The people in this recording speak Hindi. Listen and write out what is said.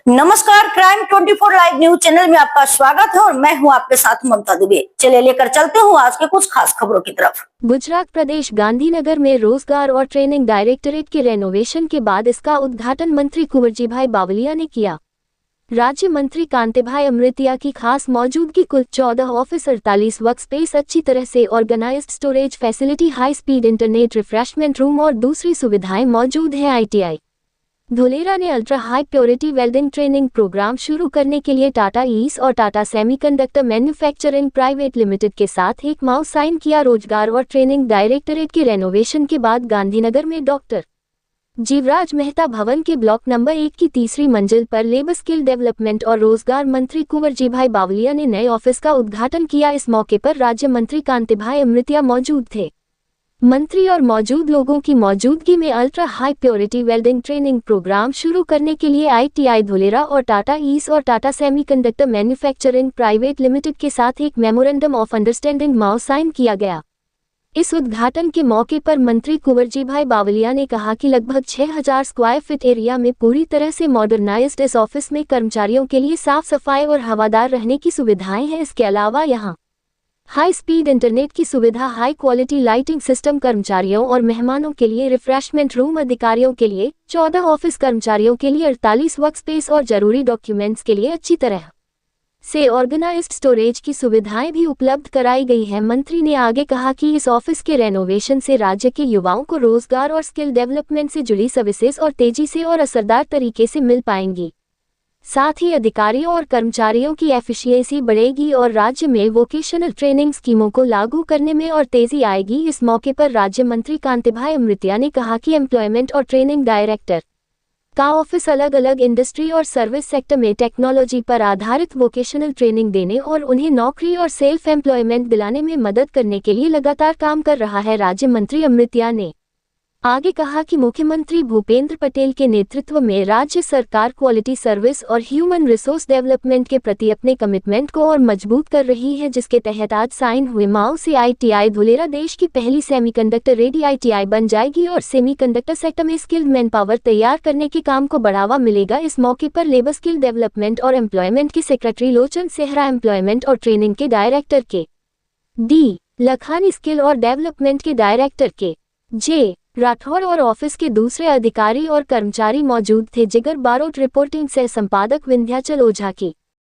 नमस्कार, क्राइम 24 लाइव न्यूज चैनल में आपका स्वागत है और मैं हूं आपके साथ ममता दुबे। चलिए लेकर चलते हूं आज के कुछ खास खबरों की तरफ। गुजरात प्रदेश गांधीनगर में रोजगार और ट्रेनिंग डायरेक्टरेट के रेनोवेशन के बाद इसका उद्घाटन मंत्री कुंवरजीभाई बावलिया ने किया। राज्य मंत्री कांतिभाई अमृतिया की खास मौजूदगी कुल 14 ऑफिस, 48 वर्क स्पेस, अच्छी तरह से organised storage facility, high speed internet, refreshment room और दूसरी सुविधाएं मौजूद है। ITI धुलेरा ने ultra high purity welding training programme शुरू करने के लिए टाटा ईस और Tata semiconductor manufacturing private limited के साथ एक MOU साइन किया। रोजगार और ट्रेनिंग डायरेक्टरेट के रेनोवेशन के बाद गांधीनगर में डॉक्टर जीवराज मेहता भवन के ब्लॉक नंबर 1 की तीसरी मंजिल पर लेबर स्किल डेवलपमेंट और रोजगार मंत्री कुंवरजीभाई बावलिया ने नए ऑफिस का उद्घाटन किया। इस मौके पर राज्य मंत्री कांतिभाई अमृतिया मौजूद थे। मंत्री और मौजूद लोगों की मौजूदगी में ultra high purity welding training programme शुरू करने के लिए ITI धुलेरा और टाटा ईस और Tata semiconductor manufacturing private limited के साथ एक memorandum of understanding MOU sign किया गया। इस उद्घाटन के मौके पर मंत्री कुंवरजीभाई बावलिया ने कहा कि लगभग 6000 स्क्वायर फीट एरिया में पूरी तरह से मॉडर्नाइज्ड इस ऑफिस में कर्मचारियों के लिए साफ सफाई और हवादार रहने की सुविधाएं हैं। इसके अलावा यहाँ हाई स्पीड इंटरनेट की सुविधा, हाई क्वालिटी लाइटिंग सिस्टम, कर्मचारियों और मेहमानों के लिए रिफ्रेशमेंट रूम, अधिकारियों के लिए 14 ऑफिस, कर्मचारियों के लिए 48 वर्क स्पेस और जरूरी डॉक्यूमेंट्स के लिए अच्छी तरह से ऑर्गेनाइज्ड स्टोरेज की सुविधाएं भी उपलब्ध कराई गई है। मंत्री ने आगे कहा कि इस ऑफिस के रेनोवेशन से राज्य के युवाओं को रोजगार और स्किल डेवलपमेंट से जुड़ी सर्विसेज और तेजी से और असरदार तरीके से मिल पाएंगी। साथ ही अधिकारियों और कर्मचारियों की एफिशिएंसी बढ़ेगी और राज्य में वोकेशनल ट्रेनिंग स्कीमों को लागू करने में और तेजी आएगी। इस मौके पर राज्य मंत्री कांतिभाई अमृतिया ने कहा कि एम्प्लॉयमेंट और ट्रेनिंग डायरेक्टर का ऑफिस अलग अलग इंडस्ट्री और सर्विस सेक्टर में टेक्नोलॉजी पर आधारित वोकेशनल ट्रेनिंग देने और उन्हें नौकरी और सेल्फ एम्प्लॉयमेंट दिलाने में मदद करने के लिए लगातार काम कर रहा है। राज्य मंत्री अमृतिया ने आगे कहा कि मुख्यमंत्री भूपेंद्र पटेल के नेतृत्व में राज्य सरकार क्वालिटी सर्विस और ह्यूमन रिसोर्स डेवलपमेंट के प्रति अपने कमिटमेंट को और मजबूत कर रही है, जिसके तहत आज साइन हुए MOU से ITI धुलेरा देश की पहली सेमीकंडक्टर रेडी ITI बन जाएगी और सेमीकंडक्टर सेक्टर में स्किल्ड मैन पावर तैयार करने के काम को बढ़ावा मिलेगा। इस मौके पर लेबर स्किल डेवलपमेंट और एम्प्लॉयमेंट के सेक्रेटरी लोचन सेहरा, एम्प्लॉयमेंट और ट्रेनिंग के डायरेक्टर के D लखानी, स्किल और डेवलपमेंट के डायरेक्टर के J राठौर और ऑफिस के दूसरे अधिकारी और कर्मचारी मौजूद थे। जिगर बारोट रिपोर्टिंग से संपादक विंध्याचल ओझा की।